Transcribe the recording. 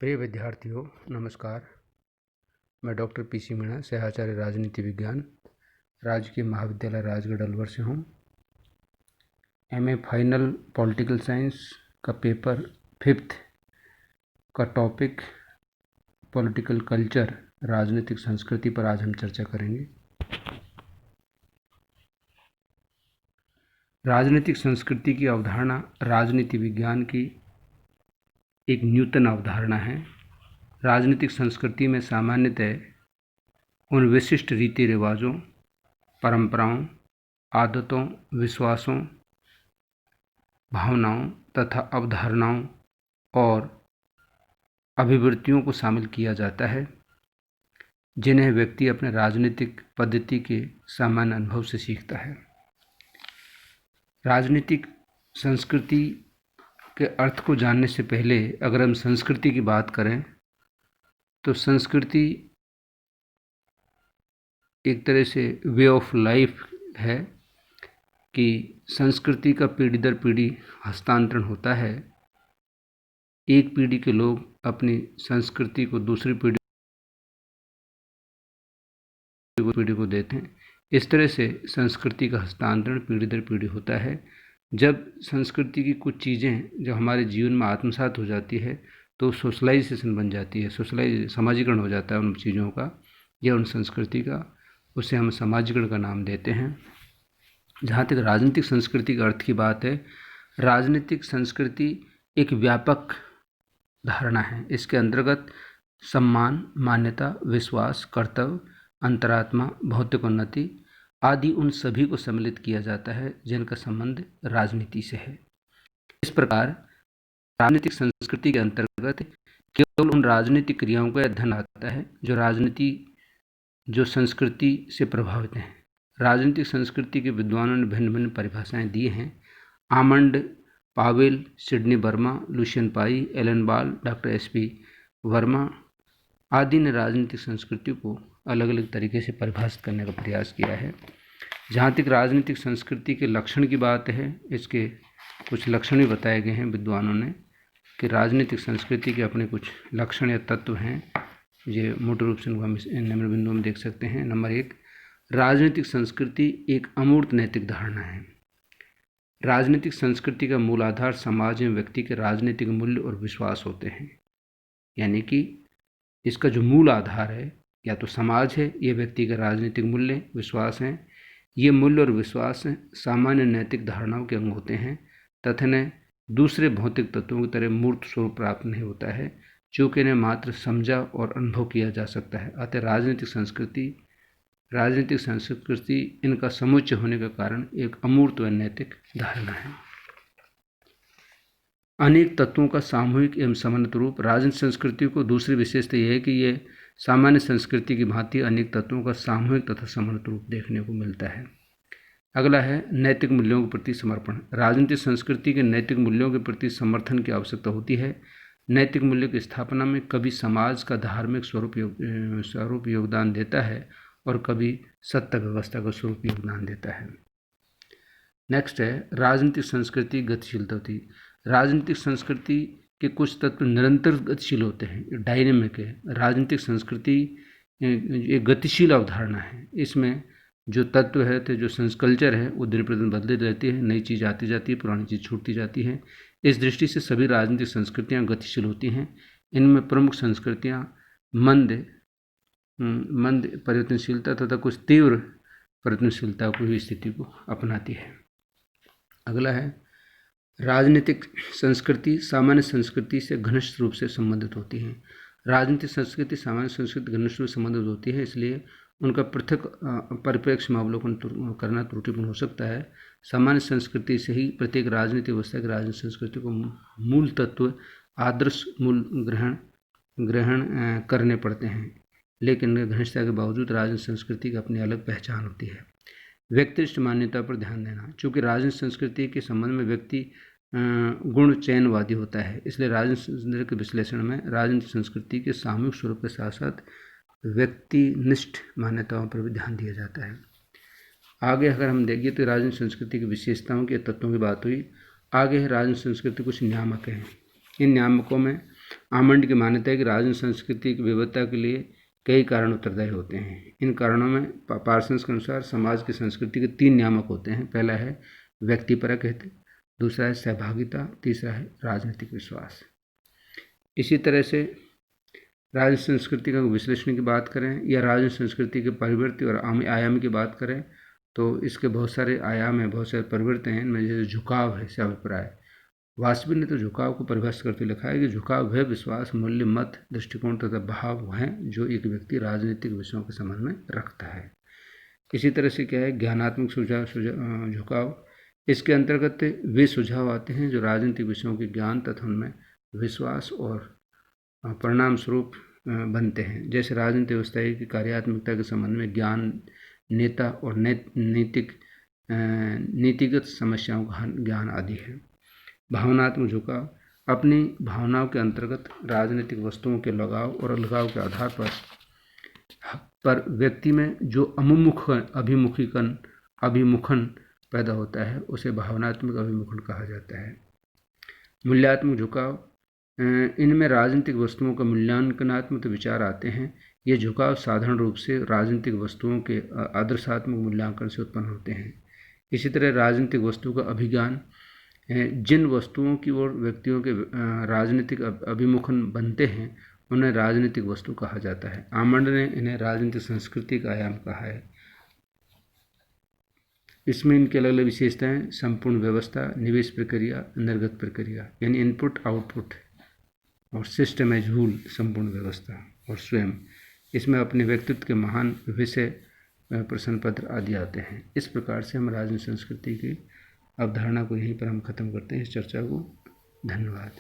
प्रिय विद्यार्थियों, नमस्कार। मैं डॉक्टर पीसी मीणा, सहआचार्य राजनीति विज्ञान, राजकीय महाविद्यालय राजगढ़ अलवर से हूँ। एमए फाइनल पॉलिटिकल साइंस का पेपर 5th का टॉपिक पॉलिटिकल कल्चर, राजनीतिक संस्कृति पर आज हम चर्चा करेंगे। राजनीतिक संस्कृति की अवधारणा राजनीति विज्ञान की एक न्यूनतम अवधारणा है। राजनीतिक संस्कृति में सामान्यतः उन विशिष्ट रीति रिवाजों, परंपराओं, आदतों, विश्वासों, भावनाओं तथा अवधारणाओं और अभिवृत्तियों को शामिल किया जाता है, जिन्हें व्यक्ति अपने राजनीतिक पद्धति के सामान्य अनुभव से सीखता है। राजनीतिक संस्कृति के अर्थ को जानने से पहले अगर हम संस्कृति की बात करें तो संस्कृति एक तरह से वे ऑफ लाइफ है कि संस्कृति का पीढ़ी दर पीढ़ी हस्तांतरण होता है। एक पीढ़ी के लोग अपनी संस्कृति को दूसरी पीढ़ी को देते हैं। इस तरह से संस्कृति का हस्तांतरण पीढ़ी दर पीढ़ी होता है। जब संस्कृति की कुछ चीज़ें जब हमारे जीवन में आत्मसात हो जाती है तो सोशलाइजेशन बन जाती है, समाजीकरण हो जाता है उन चीज़ों का या उन संस्कृति का, उसे हम समाजीकरण का नाम देते हैं। जहाँ तक राजनीतिक संस्कृति के अर्थ की बात है, राजनीतिक संस्कृति एक व्यापक धारणा है। इसके अंतर्गत सम्मान, मान्यता, विश्वास, कर्तव्य, अंतरात्मा, भौतिक उन्नति आदि उन सभी को सम्मिलित किया जाता है जिनका संबंध राजनीति से है। इस प्रकार राजनीतिक संस्कृति के अंतर्गत केवल उन राजनीतिक क्रियाओं का अध्ययन आता है जो संस्कृति से प्रभावित हैं। राजनीतिक संस्कृति के विद्वानों ने भिन्न भिन्न परिभाषाएं दी हैं। Almond Powell, Sidney Verba, Lucian Pye, Alan Ball, doctor SP Verma आदि ने राजनीतिक संस्कृति को अलग अलग तरीके से परिभाषित करने का प्रयास किया है। जहाँ तक राजनीतिक संस्कृति के लक्षण की बात है, इसके कुछ लक्षण भी बताए गए हैं विद्वानों ने कि राजनीतिक संस्कृति के अपने कुछ लक्षण या तत्व हैं। ये मोटे रूप से हम निम्न बिंदुओं में देख सकते हैं। नंबर 1, राजनीतिक संस्कृति एक अमूर्त नैतिक धारणा है। राजनीतिक संस्कृति का मूल आधार समाज में व्यक्ति के राजनीतिक मूल्य और विश्वास होते हैं। यानी कि इसका जो मूल आधार है या तो समाज है, ये व्यक्ति के राजनीतिक मूल्य विश्वास हैं। ये मूल्य और विश्वास सामान्य नैतिक धारणाओं के अंग होते हैं तथा इन्हें दूसरे भौतिक तत्वों की तरह मूर्त स्वरूप प्राप्त नहीं होता है, चूँकि इन्हें मात्र समझा और अनुभव किया जा सकता है। अतः राजनीतिक संस्कृति इनका समुच्चय होने का कारण एक अमूर्त व नैतिक धारणा है। अनेक तत्वों का सामूहिक एवं समन्वित रूप। राजनीतिक संस्कृति को दूसरी विशेषता यह है कि ये सामान्य संस्कृति की भांति अनेक तत्वों का सामूहिक तथा समन्वित रूप देखने को मिलता है। अगला है नैतिक मूल्यों के प्रति समर्पण। राजनीतिक संस्कृति के नैतिक मूल्यों के प्रति समर्थन की आवश्यकता होती है। नैतिक मूल्यों की स्थापना में कभी समाज का धार्मिक स्वरूप योगदान देता है और कभी सत्ता व्यवस्था का स्वरूप योगदान देता है। नेक्स्ट है राजनीतिक संस्कृति गतिशीलता होती। राजनीतिक संस्कृति के कुछ तत्व निरंतर गतिशील होते हैं, डायनेमिक है। राजनीतिक संस्कृति एक गतिशील अवधारणा है। इसमें जो तत्व है जो कल्चर है वो दिन प्रतिदिन बदलती रहती है, नई चीज़ आती जाती है, पुरानी चीज़ छूटती जाती है। इस दृष्टि से सभी राजनीतिक संस्कृतियाँ गतिशील होती हैं। इनमें प्रमुख संस्कृतियाँ मंद परिवर्तनशीलता तथा कुछ तीव्र परिवर्तनशीलता की स्थिति को अपनाती है। अगला है राजनीतिक संस्कृति सामान्य संस्कृति से घनिष्ठ रूप से संबंधित होती है। राजनीतिक संस्कृति सामान्य संस्कृति घनिष्ठ रूप से संबंधित होती है, इसलिए उनका पृथक परिप्रेक्ष्य में अवलोकन करना त्रुटिपूर्ण हो सकता है। सामान्य संस्कृति से ही प्रत्येक राजनीतिक व्यवस्था की राजनीतिक संस्कृति को मूल तत्व आदर्श मूल ग्रहण करने पड़ते हैं, लेकिन घनिष्ठता के बावजूद राजनीतिक संस्कृति की अपनी अलग पहचान होती है। व्यक्तिनिष्ठ मान्यता पर ध्यान देना। चूँकि राजनीतिक संस्कृति के संबंध में व्यक्ति गुण चयनवादी होता है, इसलिए राजनीतिक के विश्लेषण में राजनीतिक संस्कृति के सामूहिक स्वरूप के साथ साथ व्यक्तिनिष्ठ मान्यताओं पर भी ध्यान दिया जाता है। आगे अगर हम देखिए तो राजनीतिक संस्कृति की विशेषताओं के तत्वों की बात हुई। आगे है राजनीतिक संस्कृति कुछ नियामक हैं। इन नियामकों में आमंड की मान्यता है कि राजन संस्कृति की विविधता के लिए कई कारण उत्तरदायी होते हैं। इन कारणों में पार्सन्स के अनुसार समाज की संस्कृति के 3 नियामक होते हैं। पहला है व्यक्तिपरक हित, दूसरा है सहभागिता, तीसरा है राजनीतिक विश्वास। इसी तरह से राजन संस्कृति का विश्लेषण की बात करें या राजन संस्कृति के परिवर्ती और आयाम की बात करें तो इसके बहुत सारे आयाम हैं, बहुत सारे परिवर्तन हैं। इनमें जैसे झुकाव है, से अभिप्राय। वाजपेयी ने तो झुकाव को परिभाषित करते लिखा है कि झुकाव वह विश्वास, मूल्य, मत, दृष्टिकोण तथा भाव हैं जो एक व्यक्ति राजनीतिक विषयों के संबंध में रखता है। इसी तरह से क्या है ज्ञानात्मक झुकाव। इसके अंतर्गत वे सुझाव आते हैं जो राजनीतिक विषयों के ज्ञान तथा उनमें विश्वास और परिणाम स्वरूप बनते हैं। जैसे राजनीतिक व्यवस्था की कार्यात्मकता के संबंध में ज्ञान, नेता और नीतिगत समस्याओं का ज्ञान आदि है। भावनात्मक झुकाव अपनी भावनाओं के अंतर्गत राजनीतिक वस्तुओं के लगाव और अलगाव के आधार पर व्यक्ति में जो अभिमुखन पैदा होता है उसे भावनात्मक अभिमुखन कहा जाता है। मूल्यात्मक झुकाव इनमें राजनीतिक वस्तुओं का मूल्यांकनात्मक विचार आते हैं। ये झुकाव साधारण रूप से राजनीतिक वस्तुओं के आदर्शात्मक मूल्यांकन से उत्पन्न होते हैं। इसी तरह राजनीतिक वस्तु का अभिज्ञान जिन वस्तुओं की ओर व्यक्तियों के राजनीतिक अभिमुखन बनते हैं उन्हें राजनीतिक वस्तु कहा जाता है। आमंड ने इन्हें राजनीतिक संस्कृति का आयाम कहा है। इसमें इनकी अलग अलग विशेषताएं संपूर्ण व्यवस्था, निवेश प्रक्रिया, निर्गत प्रक्रिया यानी इनपुट आउटपुट और सिस्टम एज होल संपूर्ण व्यवस्था और स्वयं। इसमें अपने व्यक्तित्व के महान विषय, प्रश्न पत्र आदि आते हैं। इस प्रकार से हम राजनीतिक संस्कृति की अवधारणा को यहीं पर हम खत्म करते हैं इस चर्चा को। धन्यवाद।